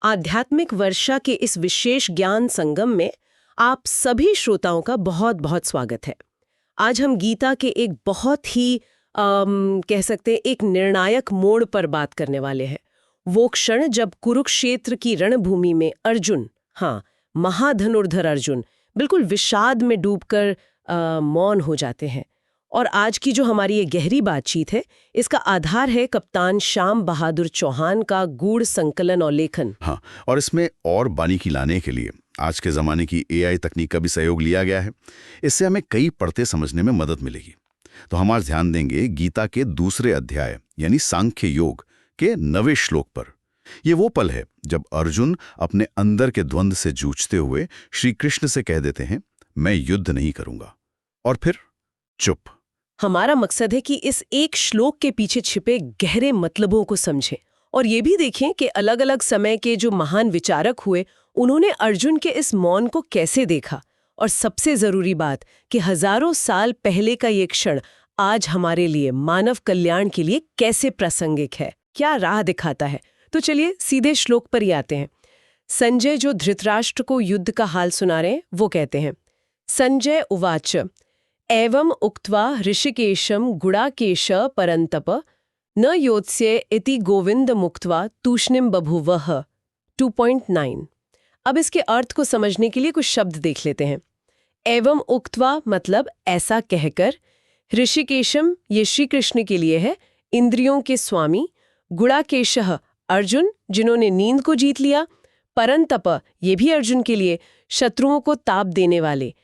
आध्यात्मिक वर्षा के इस विशेष ज्ञान संगम में आप सभी श्रोताओं का बहुत बहुत स्वागत है। आज हम गीता के एक बहुत ही कह सकते हैं एक निर्णायक मोड़ पर बात करने वाले हैं। वो क्षण जब कुरुक्षेत्र की रणभूमि में अर्जुन, हाँ, महाधनुर्धर अर्जुन, बिल्कुल विषाद में डूबकर मौन हो जाते हैं। और आज की जो हमारी ये गहरी बातचीत है, इसका आधार है कप्तान श्याम बहादुर चौहान का गूढ़ संकलन और लेखन। हाँ, और इसमें और बारीकी लाने के लिए आज के ज़माने की एआई तकनीक का भी सहयोग लिया गया है। इससे हमें कई परतें समझने में मदद मिलेगी। तो हम आज ध्यान देंगे गीता के दूसरे अध्याय यानी सांख्य योग के 9वें श्लोक पर। ये वो पल है जब अर्जुन अपने अंदर के द्वंद्व से जूझते हुए श्री कृष्ण से कह देते हैं, मैं युद्ध नहीं करूंगा। और फिर चुप। हमारा मकसद है कि इस एक श्लोक के पीछे छिपे गहरे मतलबों को समझें और ये भी देखें कि अलग अलग समय के जो महान विचारक हुए उन्होंने अर्जुन के इस मौन को कैसे देखा। और सबसे जरूरी बात कि हजारों साल पहले का ये क्षण आज हमारे लिए मानव कल्याण के लिए कैसे प्रासंगिक है, क्या राह दिखाता है। तो चलिए सीधे श्लोक पर ही आते हैं। संजय जो धृतराष्ट्र को युद्ध का हाल सुना रहे हैं वो कहते हैं, संजय उवाच एवं उक्त्वा ऋषिकेशम गुडाकेश परंतप न योत्स्य इति गोविंद मुक्त्वा तूष्णिम बभूवः। 2.9। अब इसके अर्थ को समझने के लिए कुछ शब्द देख लेते हैं। एवं उक्त्वा मतलब ऐसा कहकर, ऋषिकेशम ये श्री कृष्ण के लिए है, इंद्रियों के स्वामी, गुडाकेशः अर्जुन जिन्होंने नींद को जीत लिया, परंतप ये भी अर्जुन के लिए, शत्रुओं को ताप देने वाले,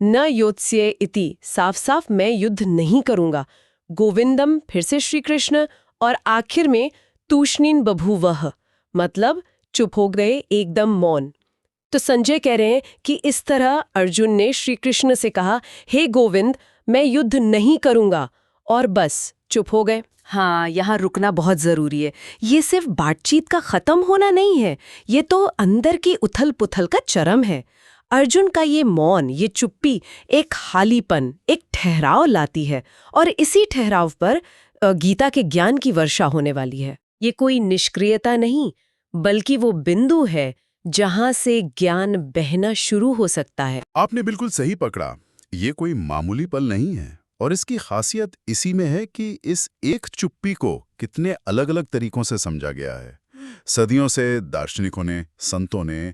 न योत्स्य इति साफ साफ मैं युद्ध नहीं करूंगा, गोविंदम फिर से श्री कृष्ण, और आखिर में तूष्णीन बभूवः मतलब चुप हो गए, एकदम मौन। तो संजय कह रहे हैं कि इस तरह अर्जुन ने श्री कृष्ण से कहा, हे गोविंद मैं युद्ध नहीं करूंगा, और बस चुप हो गए। हाँ, यहाँ रुकना बहुत जरूरी है। ये सिर्फ बातचीत का खत्म होना नहीं है, ये तो अंदर की उथल पुथल का चरम है। अर्जुन का ये मौन, ये चुप्पी एक खालीपन, एक ठहराव लाती है, और इसी ठहराव पर गीता के ज्ञान की वर्षा होने वाली है। ये कोई निष्क्रियता नहीं, बल्कि वो बिंदु है जहां से ज्ञान बहना शुरू हो सकता है। आपने बिल्कुल सही पकड़ा। ये कोई मामूली पल नहीं है, और इसकी खासियत इसी में है कि इस एक चुप्पी को कितने अलग अलग तरीकों से समझा गया है। सदियों से दार्शनिकों ने, संतों ने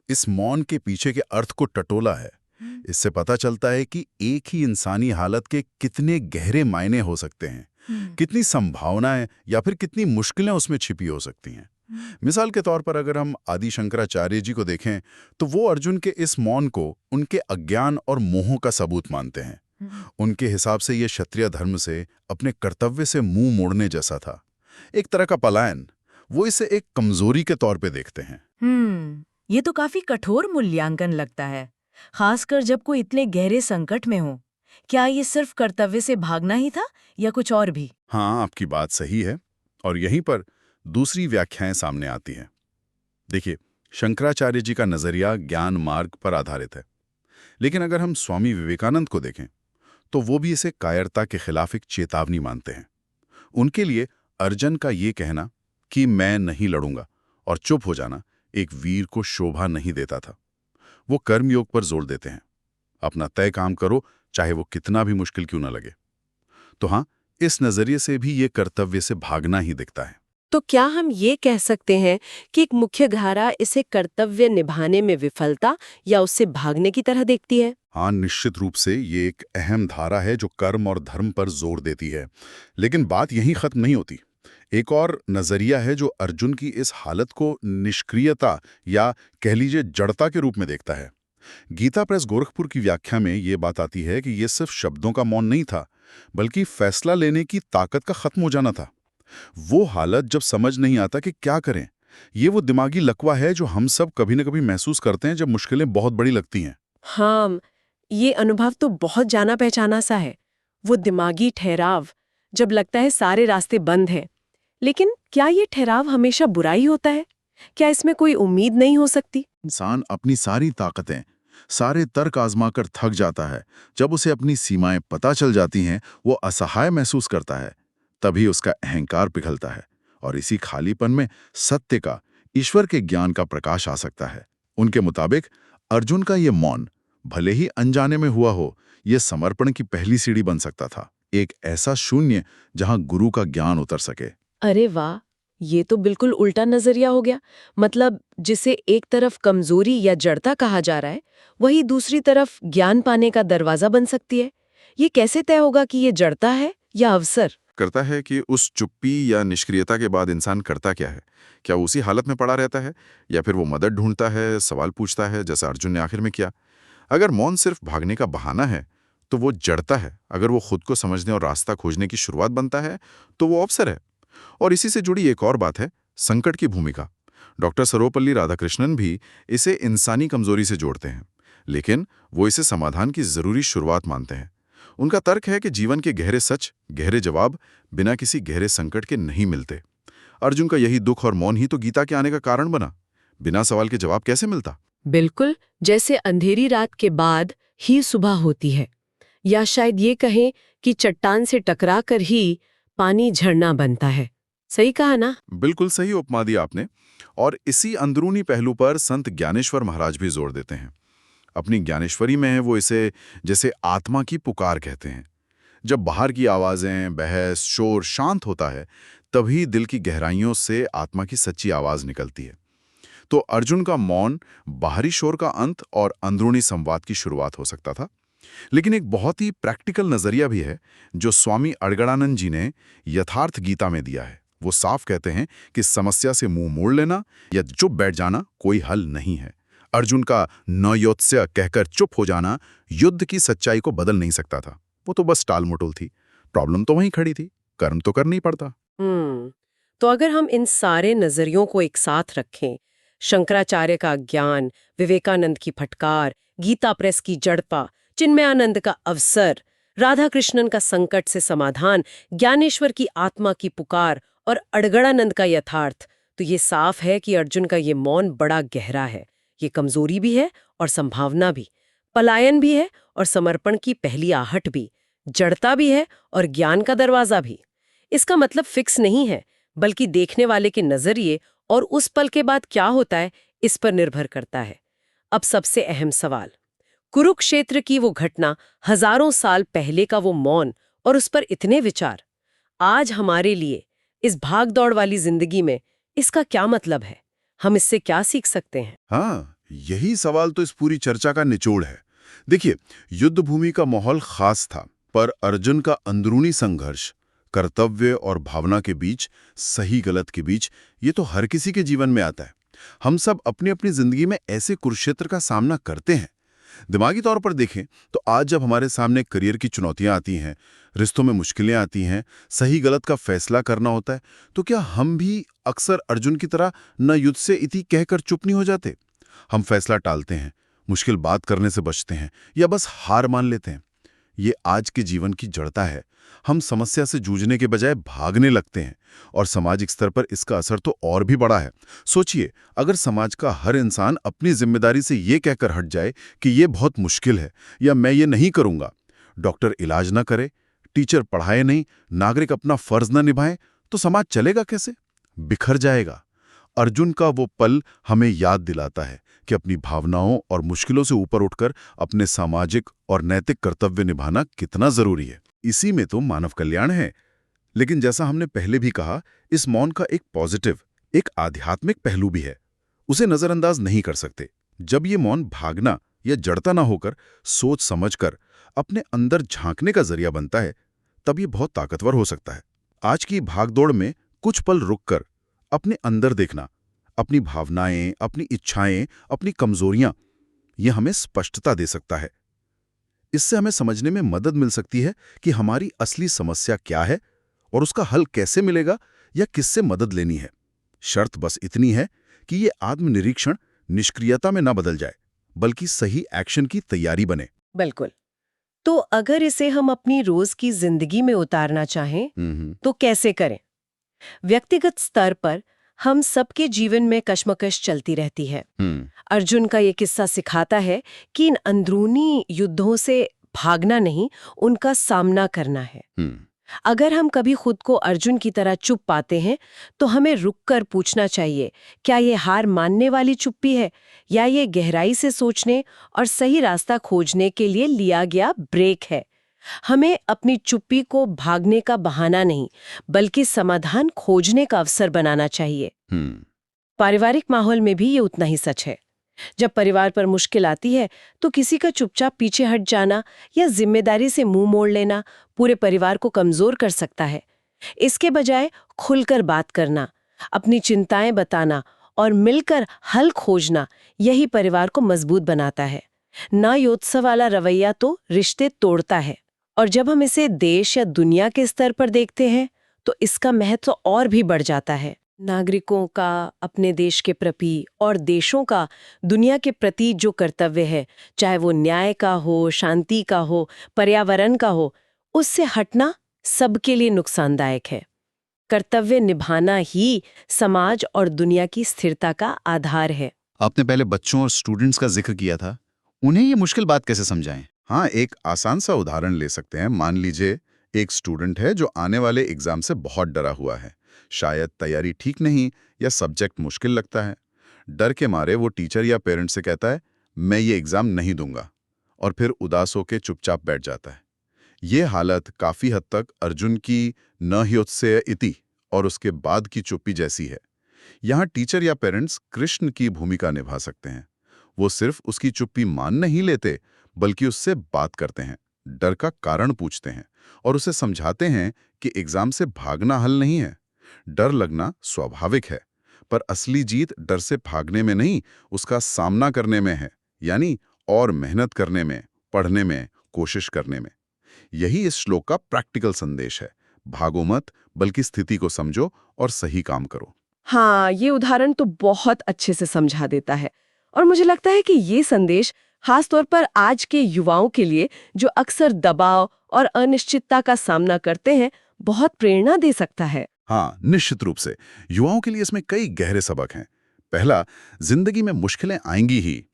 इस मौन के पीछे के अर्थ को टटोला है। इससे पता चलता है कि एक ही इंसानी हालत के कितने गहरे मायने हो सकते हैं, कितनी संभावनाएं या फिर कितनी मुश्किलें उसमें छिपी हो सकती हैं। मिसाल के तौर पर अगर हम आदि शंकराचार्य जी को देखें तो वो अर्जुन के इस मौन को उनके अज्ञान और मोह का सबूत मानते हैं। उनके हिसाब से ये क्षत्रिय धर्म से, अपने कर्तव्य से मुंह मोड़ने जैसा था, एक तरह का पलायन। वो इसे एक कमजोरी के तौर पे देखते हैं। ये तो काफी कठोर मूल्यांकन लगता है, खासकर जब कोई इतने गहरे संकट में हो। क्या ये सिर्फ कर्तव्य से भागना ही था या कुछ और भी? हाँ, आपकी बात सही है, और यहीं पर दूसरी व्याख्याएं सामने आती हैं। देखिए, शंकराचार्य जी का नजरिया ज्ञान मार्ग पर आधारित है, लेकिन अगर हम स्वामी विवेकानंद को देखें तो वो भी इसे कायरता के खिलाफ एक चेतावनी मानते हैं। उनके लिए अर्जुन का ये कहना कि मैं नहीं लड़ूंगा और चुप हो जाना एक वीर को शोभा नहीं देता था। वो कर्मयोग पर जोर देते हैं, अपना तय काम करो, चाहे वो कितना भी मुश्किल क्यों न लगे। तो हाँ, इस नजरिए से भी ये कर्तव्य से भागना ही दिखता है। तो क्या हम ये कह सकते हैं कि एक मुख्य धारा इसे कर्तव्य निभाने में विफलता या उससे भागने की तरह देखती है? हाँ, निश्चित रूप से ये एक अहम धारा है जो कर्म और धर्म पर जोर देती है। लेकिन बात यहीं खत्म नहीं होती। एक और नजरिया है जो अर्जुन की इस हालत को निष्क्रियता या कह लीजिए जड़ता के रूप में देखता है। गीता प्रेस गोरखपुर की व्याख्या में ये बात आती है कि ये सिर्फ शब्दों का मौन नहीं था, बल्कि फैसला लेने की ताकत का खत्म हो जाना था। वो हालत जब समझ नहीं आता कि क्या करें। ये वो दिमागी लकवा है जो हम सब कभी न कभी महसूस करते हैं जब मुश्किलें बहुत बड़ी लगती हैं। हाँ, ये अनुभव तो बहुत जाना पहचाना सा है। वो दिमागी ठहराव, जब लगता है सारे रास्ते बंद हैं। लेकिन क्या ये ठहराव हमेशा बुराई होता है? क्या इसमें कोई उम्मीद नहीं हो सकती? इंसान अपनी सारी ताकतें, सारे तर्क आजमाकर थक जाता है। जब उसे अपनी सीमाएं पता चल जाती हैं, वो असहाय महसूस करता है। तभी उसका अहंकार पिघलता है, और इसी खालीपन में सत्य का, ईश्वर के ज्ञान का प्रकाश आ सकता है। उनके मुताबिक अर्जुन का ये मौन भले ही अनजाने में हुआ हो, ये समर्पण की पहली सीढ़ी बन सकता था, एक ऐसा शून्य जहां गुरु का ज्ञान उतर सके। अरे वाह, ये तो बिल्कुल उल्टा नजरिया हो गया। मतलब जिसे एक तरफ कमजोरी या जड़ता कहा जा रहा है, वही दूसरी तरफ ज्ञान पाने का दरवाजा बन सकती है। ये कैसे तय होगा कि ये जड़ता है या अवसर? करता है कि उस चुप्पी या निष्क्रियता के बाद इंसान करता क्या है? क्या वो उसी हालत में पड़ा रहता है, या फिर वो मदद ढूंढता है, सवाल पूछता है, जैसा अर्जुन ने आखिर में किया? अगर मौन सिर्फ भागने का बहाना है तो वो जड़ता है। अगर वो खुद को समझने और रास्ता खोजने की शुरुआत बनता है तो वो अवसर है। और इसी से जुड़ी एक और बात है, संकट की भूमिका। डॉक्टर सर्वपल्ली राधाकृष्णन भी इसे इंसानी कमजोरी से जोड़ते हैं, लेकिन वो इसे समाधान की जरूरी शुरुआत मानते हैं। उनका तर्क है कि जीवन के गहरे सच, गहरे जवाब बिना किसी गहरे संकट के नहीं मिलते। अर्जुन का यही दुख और मौन ही तो गीता के आने का कारण बना। बिना सवाल के जवाब कैसे मिलता? बिल्कुल, जैसे अंधेरी रात के बाद ही सुबह होती है, या शायद ये कहें कि चट्टान से टकराकर ही पानी झरना बनता है। सही कहा ना? बिल्कुल सही उपमा दी आपने। और इसी अंदरूनी पहलू पर संत ज्ञानेश्वर महाराज भी जोर देते हैं। अपनी ज्ञानेश्वरी में वो इसे जैसे आत्मा की पुकार कहते हैं। जब बाहर की आवाजें, बहस, शोर शांत होता है, तभी दिल की गहराइयों से आत्मा की सच्ची आवाज निकलती है। तो अर्जुन का मौन बाहरी शोर का अंत और अंदरूनी संवाद की शुरुआत हो सकता था। लेकिन एक बहुत ही प्रैक्टिकल नजरिया भी है जो स्वामी अड़गड़ानंद जी ने यथार्थ गीता में दिया है। वो साफ कहते हैं कि समस्या से मुंह मोड़ लेना या चुप बैठ जाना कोई हल नहीं है। अर्जुन का न योत्स्य कहकर चुप हो जाना युद्ध की सच्चाई को बदल नहीं सकता था। वो तो बस टाल मटोल थी। प्रॉब्लम तो वहीं खड़ी थी, कर्म तो करना ही पड़ता। तो अगर हम इन सारे नजरियों को एक साथ रखें, शंकराचार्य का ज्ञान, विवेकानंद की फटकार, गीता प्रेस की जड़पा, चिन्मयानंद का अवसर, राधा कृष्णन का संकट से समाधान, ज्ञानेश्वर की आत्मा की पुकार और अड़गड़ानंद का यथार्थ, तो ये साफ है कि अर्जुन का ये मौन बड़ा गहरा है। ये कमजोरी भी है और संभावना भी, पलायन भी है और समर्पण की पहली आहट भी, जड़ता भी है और ज्ञान का दरवाजा भी। इसका मतलब फिक्स नहीं है, बल्कि देखने वाले के नजरिए और उस पल के बाद क्या होता है, इस पर निर्भर करता है। अब सबसे अहम सवाल, कुरुक्षेत्र की वो घटना, हजारों साल पहले का वो मौन और उस पर इतने विचार, आज हमारे लिए इस भाग-दौड़ वाली जिंदगी में इसका क्या मतलब है? हम इससे क्या सीख सकते हैं? हाँ, यही सवाल तो इस पूरी चर्चा का निचोड़ है। देखिए, युद्ध भूमि का माहौल खास था, पर अर्जुन का अंदरूनी संघर्ष, कर्तव्य और भावना के बीच, सही गलत के बीच, ये तो हर किसी के जीवन में आता है। हम सब अपनी अपनी जिंदगी में ऐसे कुरुक्षेत्र का सामना करते हैं। दिमागी तौर पर देखें तो आज जब हमारे सामने करियर की चुनौतियां आती हैं, रिश्तों में मुश्किलें आती हैं, सही गलत का फैसला करना होता है, तो क्या हम भी अक्सर अर्जुन की तरह न युद्ध से इति कहकर चुप नहीं हो जाते? हम फैसला टालते हैं, मुश्किल बात करने से बचते हैं या बस हार मान लेते हैं। ये आज के जीवन की जड़ता है। हम समस्या से जूझने के बजाय भागने लगते हैं और सामाजिक स्तर पर इसका असर तो और भी बड़ा है। सोचिए, अगर समाज का हर इंसान अपनी जिम्मेदारी से ये कहकर हट जाए कि ये बहुत मुश्किल है या मैं ये नहीं करूंगा, डॉक्टर इलाज ना करे, टीचर पढ़ाए नहीं, नागरिक अपना फर्ज ना निभाए, तो समाज चलेगा कैसे? बिखर जाएगा। अर्जुन का वो पल हमें याद दिलाता है कि अपनी भावनाओं और मुश्किलों से ऊपर उठकर अपने सामाजिक और नैतिक कर्तव्य निभाना कितना जरूरी है। इसी में तो मानव कल्याण है। लेकिन जैसा हमने पहले भी कहा, इस मौन का एक पॉजिटिव, एक आध्यात्मिक पहलू भी है। उसे नजरअंदाज नहीं कर सकते। जब ये मौन भागना या जड़ता ना होकर सोच समझकर अपने अंदर झांकने का जरिया बनता है, तब ये बहुत ताकतवर हो सकता है। आज की भागदौड़ में कुछ पल रुककर अपने अंदर देखना, अपनी भावनाएं, अपनी इच्छाएं, अपनी कमजोरियां, ये हमें स्पष्टता दे सकता है। इससे हमें समझने में मदद मिल सकती है कि हमारी असली समस्या क्या है और उसका हल कैसे मिलेगा या किससे मदद लेनी है। शर्त बस इतनी है कि ये आत्मनिरीक्षण निष्क्रियता में ना बदल जाए, बल्कि सही एक्शन की तैयारी बने। बिल्कुल। तो अगर इसे हम अपनी रोज की जिंदगी में उतारना चाहें, तो कैसे करें? व्यक्तिगत स्तर पर हम सबके जीवन में कश्मकश चलती रहती है। अर्जुन का ये किस्सा सिखाता है कि इन अंदरूनी युद्धों से भागना नहीं, उनका सामना करना है। अगर हम कभी खुद को अर्जुन की तरह चुप पाते हैं तो हमें रुककर पूछना चाहिए, क्या ये हार मानने वाली चुप्पी है या ये गहराई से सोचने और सही रास्ता खोजने के लिए लिया गया ब्रेक है। हमें अपनी चुप्पी को भागने का बहाना नहीं, बल्कि समाधान खोजने का अवसर बनाना चाहिए। पारिवारिक माहौल में भी ये उतना ही सच है। जब परिवार पर मुश्किल आती है तो किसी का चुपचाप पीछे हट जाना या जिम्मेदारी से मुंह मोड़ लेना पूरे परिवार को कमजोर कर सकता है। इसके बजाय खुलकर बात करना, अपनी चिंताएं बताना और मिलकर हल खोजना, यही परिवार को मजबूत बनाता है। न्यायोत्सव वाला रवैया तो रिश्ते तोड़ता है। और जब हम इसे देश या दुनिया के स्तर पर देखते हैं तो इसका महत्व और भी बढ़ जाता है। नागरिकों का अपने देश के प्रति और देशों का दुनिया के प्रति जो कर्तव्य है, चाहे वो न्याय का हो, शांति का हो, पर्यावरण का हो, उससे हटना सबके लिए नुकसानदायक है। कर्तव्य निभाना ही समाज और दुनिया की स्थिरता का आधार है। आपने पहले बच्चों और स्टूडेंट्स का जिक्र किया था, उन्हें ये मुश्किल बात कैसे समझाएं? हाँ, एक आसान सा उदाहरण ले सकते हैं। मान लीजिए एक स्टूडेंट है जो आने वाले एग्जाम से बहुत डरा हुआ है। शायद तैयारी ठीक नहीं या सब्जेक्ट मुश्किल लगता है। डर के मारे वो टीचर या पेरेंट से कहता है, मैं ये एग्जाम नहीं दूंगा, और फिर उदास होकर चुपचाप बैठ जाता है। ये हालत काफी हद तक अर्जुन की न इति और उसके बाद की चुप्पी जैसी है। यहाँ टीचर या पेरेंट्स कृष्ण की भूमिका निभा सकते हैं। वो सिर्फ उसकी चुप्पी मान नहीं लेते, बल्कि उससे बात करते हैं, डर का कारण पूछते हैं और उसे समझाते हैं कि एग्जाम से भागना हल नहीं है। डर लगना स्वाभाविक है, पर असली जीत डर से भागने में नहीं, उसका सामना करने में है, यानी और मेहनत करने में, पढ़ने में, कोशिश करने में। यही इस श्लोक का प्रैक्टिकल संदेश है। भागो मत, बल्कि स्थिति को समझो और सही काम करो। हाँ, ये उदाहरण तो बहुत अच्छे से समझा देता है और मुझे लगता है कि ये संदेश खास तौर पर आज के युवाओं के लिए, जो अक्सर दबाव और अनिश्चितता का सामना करते हैं, बहुत प्रेरणा दे सकता है। हाँ, निश्चित रूप से युवाओं के लिए इसमें कई गहरे सबक हैं। पहला, जिंदगी में मुश्किलें आएंगी ही।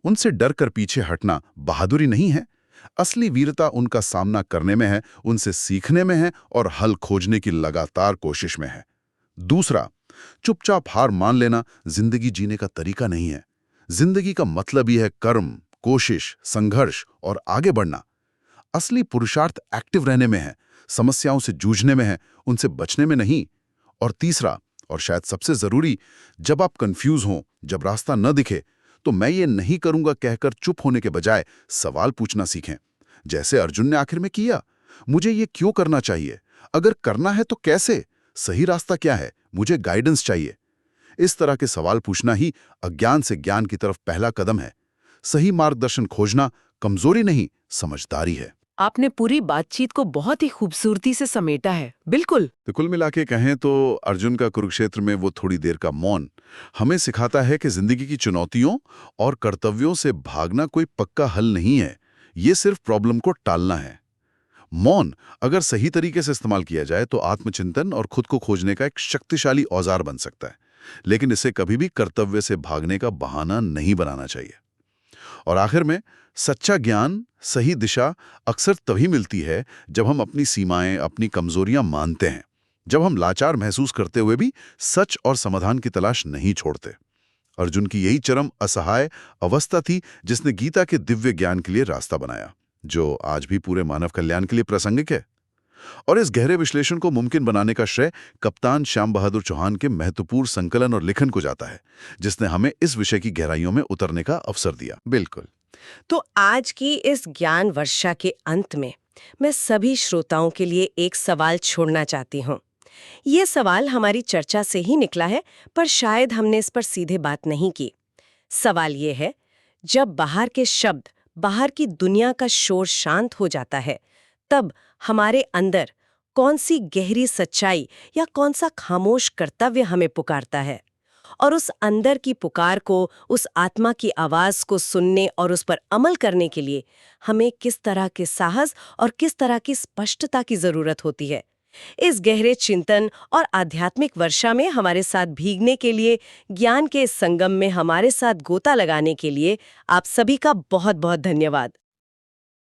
उनसे डर कर पीछे हटना बहादुरी नहीं है। असली वीरता उनका सामना करने में है, उनसे सीखने में है और हल खोजने की लगातार कोशिश में है। दूसरा, चुपचाप हार मान लेना जिंदगी जीने का तरीका नहीं है। जिंदगी का मतलब ही है कर्म, कोशिश, संघर्ष और आगे बढ़ना। असली पुरुषार्थ एक्टिव रहने में है, समस्याओं से जूझने में है, उनसे बचने में नहीं। और तीसरा, और शायद सबसे जरूरी, जब आप कंफ्यूज हों, जब रास्ता न दिखे, तो मैं ये नहीं करूंगा कहकर चुप होने के बजाय सवाल पूछना सीखें। जैसे अर्जुन ने आखिर में किया, मुझे ये क्यों करना चाहिए? अगर करना है तो कैसे? सही रास्ता क्या है? मुझे गाइडेंस चाहिए। इस तरह के सवाल पूछना ही अज्ञान से ज्ञान की तरफ पहला कदम है। सही मार्गदर्शन खोजना कमजोरी नहीं, समझदारी है। आपने पूरी बातचीत को बहुत ही खूबसूरती से समेटा है। बिल्कुल। तो कुल मिला के कहें तो अर्जुन का कुरुक्षेत्र में वो थोड़ी देर का मौन हमें सिखाता है कि जिंदगी की चुनौतियों और कर्तव्यों से भागना कोई पक्का हल नहीं है, ये सिर्फ प्रॉब्लम को टालना है। मौन अगर सही तरीके से इस्तेमाल किया जाए तो आत्मचिंतन और खुद को खोजने का एक शक्तिशाली औजार बन सकता है, लेकिन इसे कभी भी कर्तव्य से भागने का बहाना नहीं बनाना चाहिए। और आखिर में, सच्चा ज्ञान, सही दिशा अक्सर तभी मिलती है जब हम अपनी सीमाएं, अपनी कमजोरियां मानते हैं, जब हम लाचार महसूस करते हुए भी सच और समाधान की तलाश नहीं छोड़ते। अर्जुन की यही चरम असहाय अवस्था थी जिसने गीता के दिव्य ज्ञान के लिए रास्ता बनाया, जो आज भी पूरे मानव कल्याण के लिए प्रासंगिक है। और इस गहरे विश्लेषण को मुमकिन बनाने का श्रेय कप्तान श्याम बहादुर चौहान के महत्वपूर्ण संकलन और लेखन को जाता है, जिसने हमें इस विषय की गहराइयों में उतरने का अवसर दिया। बिल्कुल। तो आज की इस ज्ञान वर्षा के अंत में मैं सभी श्रोताओं के लिए एक सवाल छोड़ना चाहती हूँ। ये सवाल हमारी चर्चा से ही निकला है, पर शायद हमने इस पर सीधे बात नहीं की। सवाल ये है, जब बाहर के शब्द, बाहर की दुनिया का शोर शांत हो जाता है, तब हमारे अंदर कौन सी गहरी सच्चाई या कौन सा खामोश कर्तव्य हमें पुकारता है? और उस अंदर की पुकार को, उस आत्मा की आवाज को सुनने और उस पर अमल करने के लिए हमें किस तरह के साहस और किस तरह की स्पष्टता की जरूरत होती है? इस गहरे चिंतन और आध्यात्मिक वर्षा में हमारे साथ भीगने के लिए, ज्ञान के इस संगम में हमारे साथ गोता लगाने के लिए आप सभी का बहुत बहुत धन्यवाद।